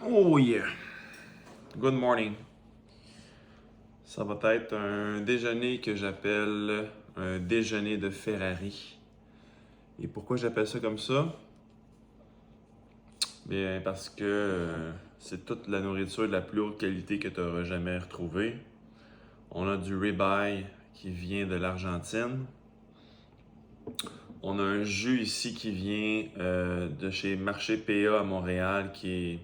Oh yeah! Good morning. Ça va être un déjeuner que j'appelle un déjeuner de Ferrari. Et pourquoi j'appelle ça comme ça? Bien, parce que c'est toute la nourriture de la plus haute qualité que tu n'auras jamais retrouvée. On a du ribeye qui vient de l'Argentine. On a un jus ici qui vient de chez Marché PA à Montréal qui est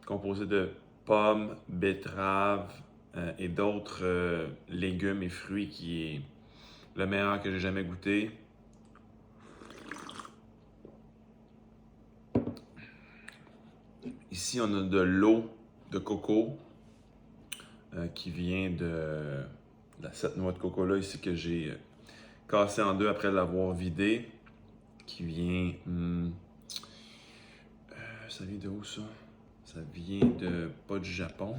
composé de pommes, betteraves et d'autres légumes et fruits qui est le meilleur que j'ai jamais goûté. Ici, on a de l'eau de coco qui vient de cette noix de coco-là ici que j'ai cassée en deux après l'avoir vidée. Qui vient... ça vient de où ça? Ça vient de... pas du Japon.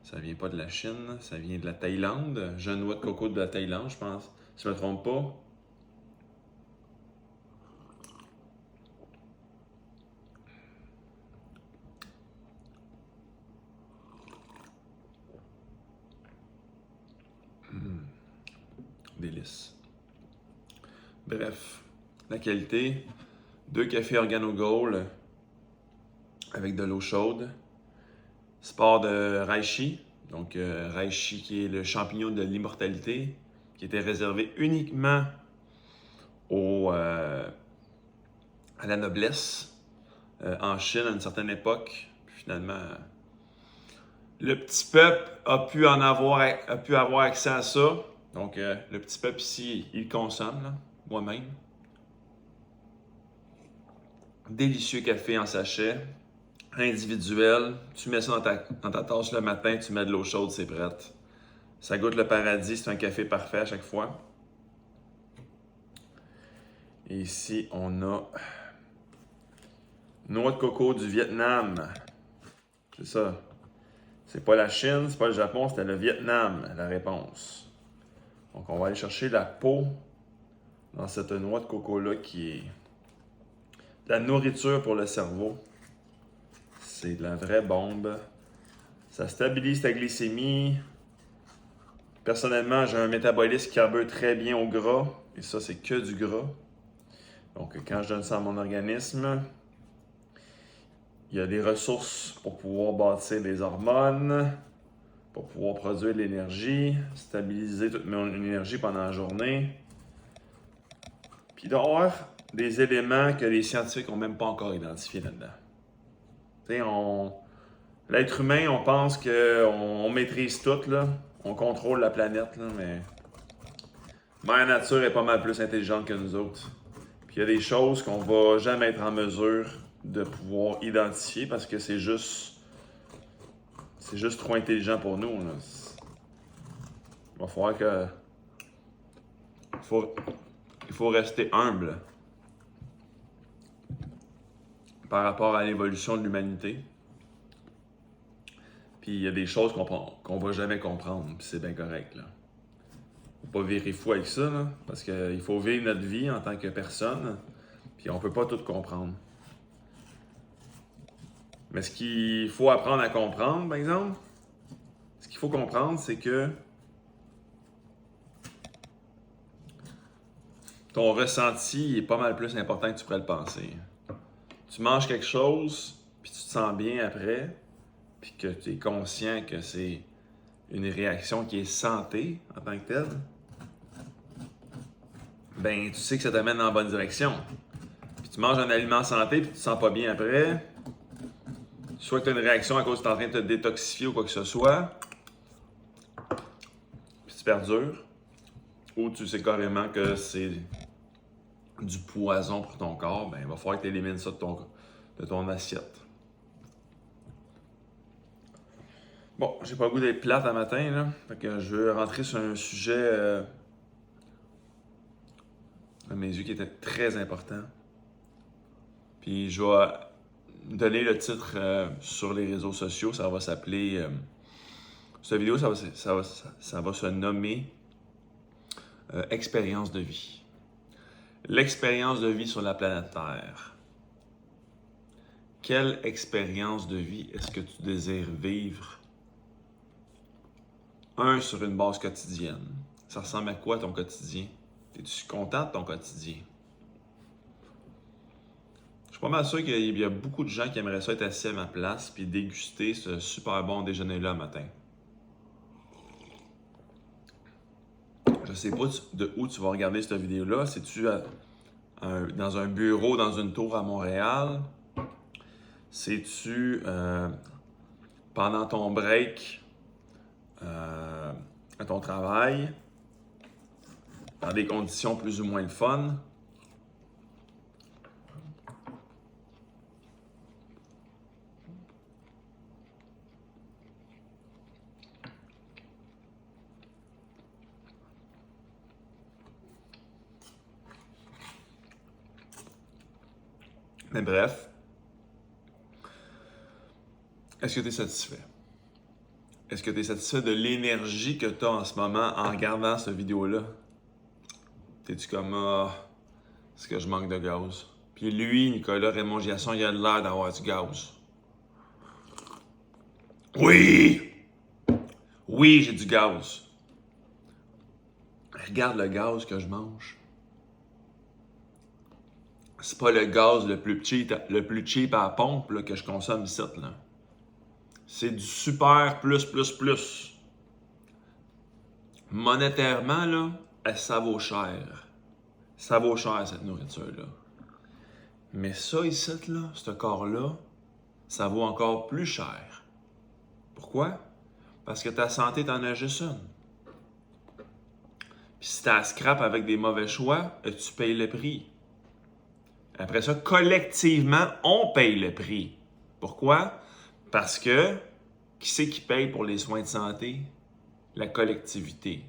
Ça vient pas de la Chine. Ça vient de la Thaïlande. Jeune noix de coco de la Thaïlande, je pense. Si je me trompe pas. Délice. Bref, la qualité, 2 cafés Organo Gold avec de l'eau chaude. Sport de reishi, donc reishi qui est le champignon de l'immortalité, qui était réservé uniquement à la noblesse en Chine à une certaine époque. Puis finalement, le petit peuple a pu avoir accès à ça. Donc le petit peuple ici, il le consomme, là, moi-même. Délicieux café en sachet, individuel. Tu mets ça dans ta tasse le matin, tu mets de l'eau chaude, c'est prêt. Ça goûte le paradis, c'est un café parfait à chaque fois. Et ici, on a noix de coco du Vietnam. C'est ça. C'est pas la Chine, c'est pas le Japon, c'était le Vietnam, la réponse. Donc, on va aller chercher la peau dans cette noix de coco-là qui est de la nourriture pour le cerveau. C'est de la vraie bombe. Ça stabilise ta glycémie. Personnellement, j'ai un métabolisme qui carbure très bien au gras. Et ça, c'est que du gras. Donc, quand je donne ça à mon organisme, il y a des ressources pour pouvoir bâtir des hormones, pour pouvoir produire de l'énergie, stabiliser toute mon énergie pendant la journée. Puis il doit y avoir des éléments que les scientifiques n'ont même pas encore identifiés là-dedans. L'être humain, on pense qu'on maîtrise tout, là. On contrôle la planète, là, mais Mère Nature est pas mal plus intelligente que nous autres. Puis il y a des choses qu'on va jamais être en mesure de pouvoir identifier parce que c'est juste trop intelligent pour nous, là. Il va falloir que... Il faut rester humble par rapport à l'évolution de l'humanité. Puis il y a des choses qu'on va jamais comprendre, puis c'est bien correct, là. Faut pas virer fou avec ça, là, parce qu'il faut vivre notre vie en tant que personne, puis on peut pas tout comprendre. Mais ce qu'il faut apprendre à comprendre, par exemple, ce qu'il faut comprendre, c'est que ton ressenti est pas mal plus important que tu pourrais le penser. Tu manges quelque chose, puis tu te sens bien après, puis que tu es conscient que c'est une réaction qui est santé en tant que telle, ben tu sais que ça t'amène dans la bonne direction. Puis tu manges un aliment santé, puis tu te sens pas bien après, soit que tu as une réaction à cause que tu es en train de te détoxifier ou quoi que ce soit, puis tu perdures, ou tu sais carrément que c'est du poison pour ton corps, ben il va falloir que tu élimines ça de ton assiette. Bon, j'ai pas le goût d'être plate à matin, là. Fait que je veux rentrer sur un sujet à mes yeux qui était très important. Puis je vais donner le titre sur les réseaux sociaux. Ça va s'appeler... cette vidéo, ça va se nommer Expérience de vie. L'expérience de vie sur la planète Terre. quelle expérience de vie est-ce que tu désires vivre? Sur une base quotidienne. Ça ressemble à quoi ton quotidien? Es-tu content de ton quotidien? Je suis pas mal sûr qu'il y a beaucoup de gens qui aimeraient ça être assis à ma place puis déguster ce super bon déjeuner-là le matin. Je sais pas de où tu vas regarder cette vidéo-là. C'est-tu dans un bureau, dans une tour à Montréal? C'est-tu pendant ton break à ton travail? Dans des conditions plus ou moins le fun? Mais bref, est-ce que tu es satisfait? Est-ce que tu es satisfait de l'énergie que tu as en ce moment en regardant cette vidéo-là? T'es-tu comme, est-ce que je manque de gaz? Puis lui, Nicolas Raymond Giasson, il a l'air d'avoir du gaz. Oui! Oui, j'ai du gaz. Regarde le gaz que je mange. C'est pas le gaz le plus cheap à la pompe là, que je consomme ici. Là. C'est du super plus. Monétairement, là, ça vaut cher. Ça vaut cher, cette nourriture-là. Mais ça ici, là, ce corps-là, ça vaut encore plus cher. Pourquoi? Parce que ta santé, t'en as juste une. Puis si t'as scrap avec des mauvais choix, tu payes le prix. Après ça, collectivement, on paye le prix. Pourquoi? Parce que qui c'est qui paye pour les soins de santé? La collectivité.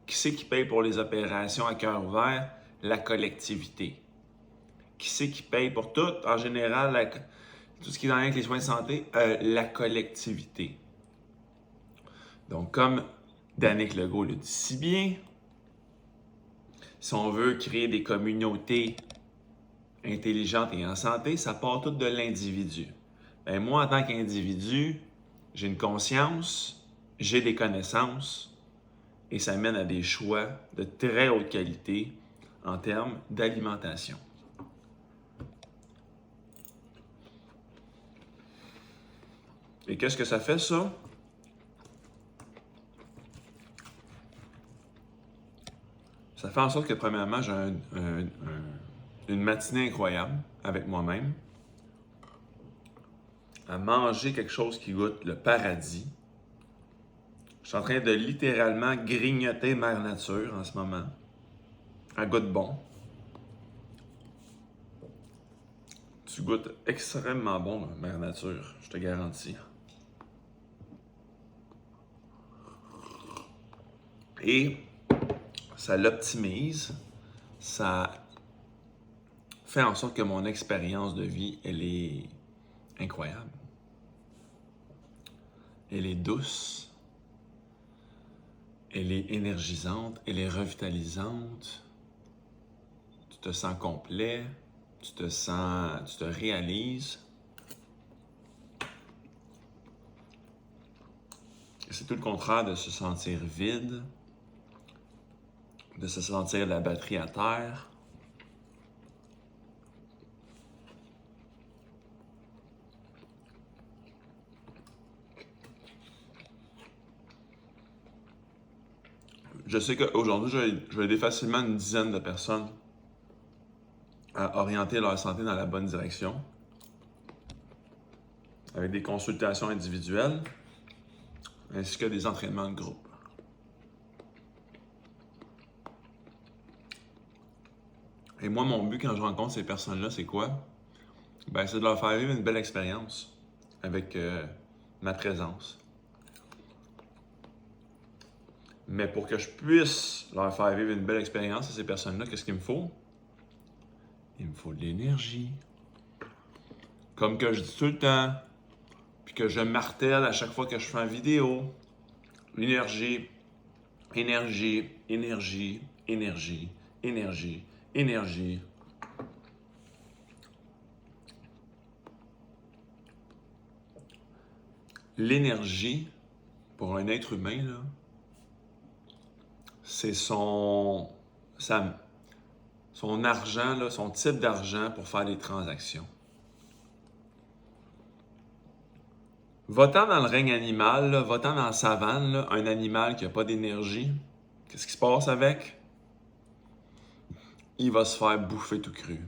Qui c'est qui paye pour les opérations à cœur ouvert? La collectivité. Qui c'est qui paye pour tout? En général, tout ce qui est en lien avec les soins de santé? La collectivité. Donc, comme Danick Legault le dit si bien, si on veut créer des communautés intelligentes et en santé, ça part tout de l'individu. Ben, moi, en tant qu'individu, j'ai une conscience, j'ai des connaissances et ça mène à des choix de très haute qualité en termes d'alimentation. Et qu'est-ce que ça fait, ça? Ça fait en sorte que, premièrement, j'ai une matinée incroyable avec moi-même, à manger quelque chose qui goûte le paradis. Je suis en train de littéralement grignoter Mère Nature en ce moment. Elle goûte bon. Tu goûtes extrêmement bon, Mère Nature, je te garantis. Et ça l'optimise, ça fait en sorte que mon expérience de vie, elle est incroyable. Elle est douce, elle est énergisante, elle est revitalisante. Tu te sens complet, tu te réalises. Et c'est tout le contraire de se sentir vide, de se sentir la batterie à terre. Je sais qu'aujourd'hui, je vais aider facilement une dizaine de personnes à orienter leur santé dans la bonne direction, avec des consultations individuelles, ainsi que des entraînements de groupe. Et moi, mon but quand je rencontre ces personnes-là, c'est quoi? Ben, c'est de leur faire vivre une belle expérience avec ma présence. Mais pour que je puisse leur faire vivre une belle expérience à ces personnes-là, qu'est-ce qu'il me faut? Il me faut de l'énergie. Comme que je dis tout le temps, puis que je martèle à chaque fois que je fais une vidéo. L'énergie, énergie, énergie, énergie, énergie, énergie. l'énergie, pour un être humain, là, c'est son argent, là, son type d'argent pour faire des transactions. Va-t'en dans le règne animal, là, va-t'en dans la savane, là, un animal qui n'a pas d'énergie, qu'est-ce qui se passe avec? Il va se faire bouffer tout cru.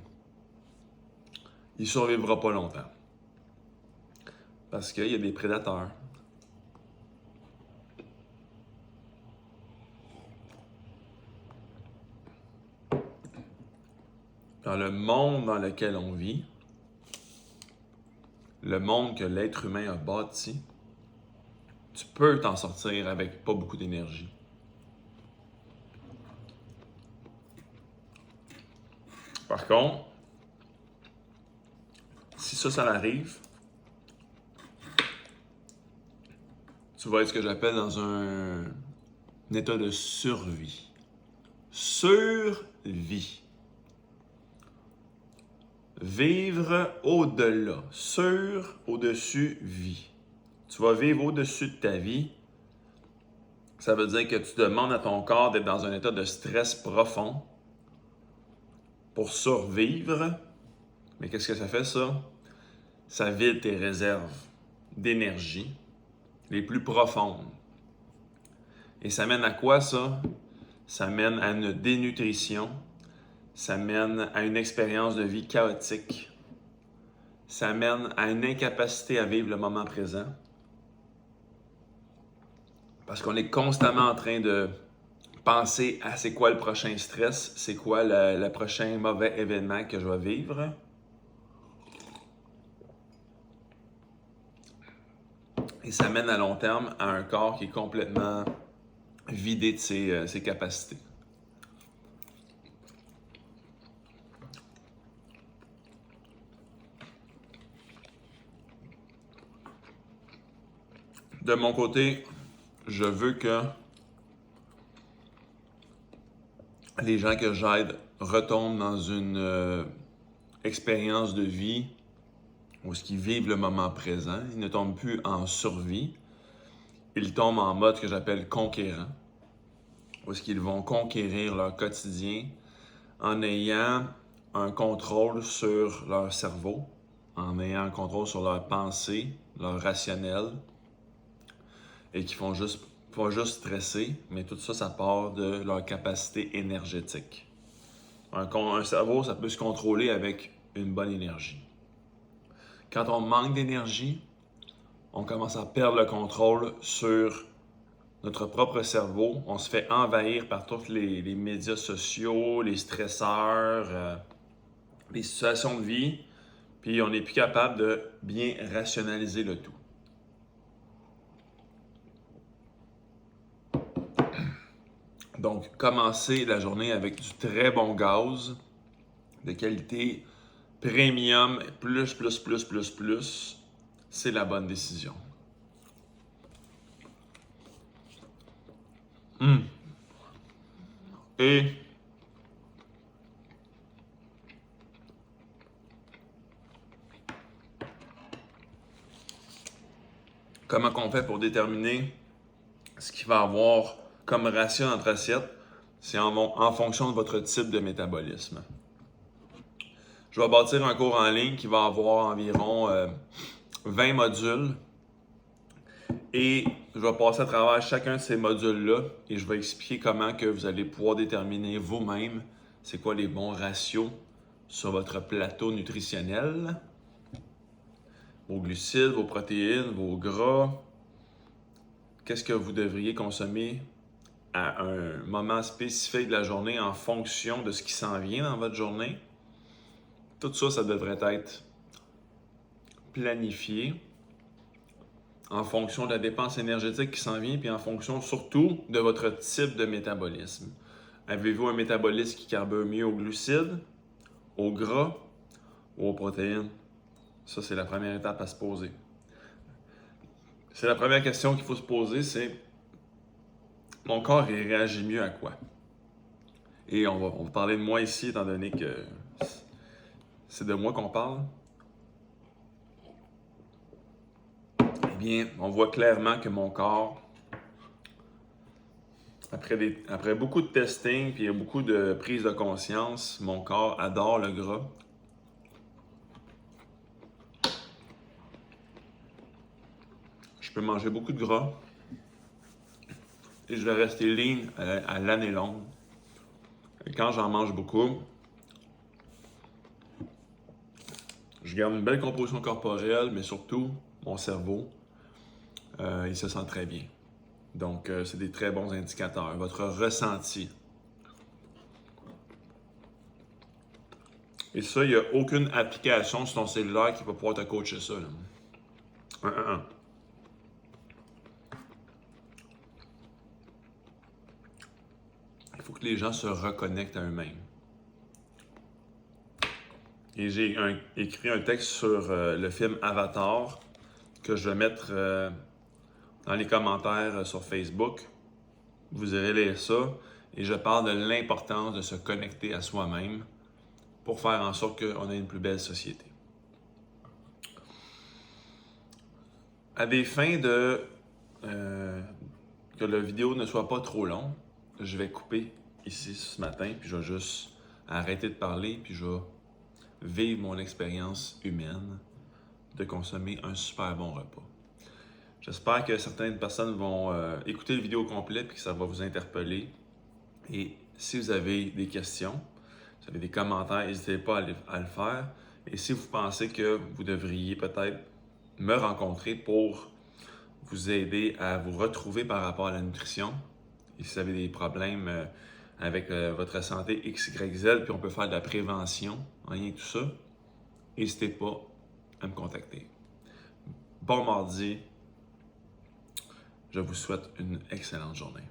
Il ne survivra pas longtemps. Parce qu'il y a des prédateurs. Dans le monde dans lequel on vit, le monde que l'être humain a bâti, tu peux t'en sortir avec pas beaucoup d'énergie. Par contre, si ça arrive, tu vas être ce que j'appelle dans un état de survie. Survie. Vivre au-delà. Sur, au-dessus, vie. Tu vas vivre au-dessus de ta vie. Ça veut dire que tu demandes à ton corps d'être dans un état de stress profond pour survivre. Mais qu'est-ce que ça fait, ça? Ça vide tes réserves d'énergie les plus profondes. Et ça mène à quoi, ça? Ça mène à une dénutrition. Ça mène à une expérience de vie chaotique. Ça mène à une incapacité à vivre le moment présent. Parce qu'on est constamment en train de penser à c'est quoi le prochain stress, c'est quoi le prochain mauvais événement que je vais vivre. Et ça mène à long terme à un corps qui est complètement vidé de ses capacités. De mon côté, je veux que les gens que j'aide retombent dans une expérience de vie où ils vivent le moment présent. Ils ne tombent plus en survie. Ils tombent en mode que j'appelle conquérant, où ils vont conquérir leur quotidien en ayant un contrôle sur leur cerveau, en ayant un contrôle sur leurs pensées, leur rationnel, et qui font juste pas juste stresser, mais tout ça, ça part de leur capacité énergétique. Un cerveau, ça peut se contrôler avec une bonne énergie. Quand on manque d'énergie, on commence à perdre le contrôle sur notre propre cerveau. On se fait envahir par tous les médias sociaux, les stresseurs, les situations de vie, puis on n'est plus capable de bien rationaliser le tout. Donc, commencer la journée avec du très bon gaz, de qualité premium, plus, c'est la bonne décision. Et comment on fait pour déterminer ce qu'il va avoir comme ration entre assiettes? C'est en fonction de votre type de métabolisme. Je vais bâtir un cours en ligne qui va avoir environ 20 modules et je vais passer à travers chacun de ces modules-là et je vais expliquer comment que vous allez pouvoir déterminer vous-même c'est quoi les bons ratios sur votre plateau nutritionnel, vos glucides, vos protéines, vos gras, qu'est-ce que vous devriez consommer à un moment spécifique de la journée en fonction de ce qui s'en vient dans votre journée. Tout ça, ça devrait être planifié en fonction de la dépense énergétique qui s'en vient, puis en fonction surtout de votre type de métabolisme. Avez-vous un métabolisme qui carbure mieux aux glucides, aux gras ou aux protéines? Ça, c'est la première étape à se poser. C'est la première question qu'il faut se poser, c'est mon corps il réagit mieux à quoi? Et on va parler de moi ici, étant donné que c'est de moi qu'on parle. Eh bien, on voit clairement que mon corps, après beaucoup de testing et beaucoup de prise de conscience, mon corps adore le gras. Je peux manger beaucoup de gras et je vais rester lean à l'année longue. Et quand j'en mange beaucoup, je garde une belle composition corporelle, mais surtout, mon cerveau, il se sent très bien. Donc, c'est des très bons indicateurs. Votre ressenti. Et ça, il n'y a aucune application sur ton cellulaire qui va pouvoir te coacher ça. Là. Il faut que les gens se reconnectent à eux-mêmes. Et j'ai écrit un texte sur le film Avatar que je vais mettre dans les commentaires sur Facebook. Vous irez lire ça. Et je parle de l'importance de se connecter à soi-même pour faire en sorte qu'on ait une plus belle société. À des fins de que la vidéo ne soit pas trop longue, je vais couper ici ce matin, puis je vais juste arrêter de parler, puis je vais vivre mon expérience humaine de consommer un super bon repas. J'espère que certaines personnes vont écouter la vidéo complète et que ça va vous interpeller. Et si vous avez des questions, si vous avez des commentaires, n'hésitez pas à le faire. Et si vous pensez que vous devriez peut-être me rencontrer pour vous aider à vous retrouver par rapport à la nutrition, et si vous avez des problèmes avec votre santé XYZ, puis on peut faire de la prévention en lien avec tout ça, n'hésitez pas à me contacter. Bon mardi, je vous souhaite une excellente journée.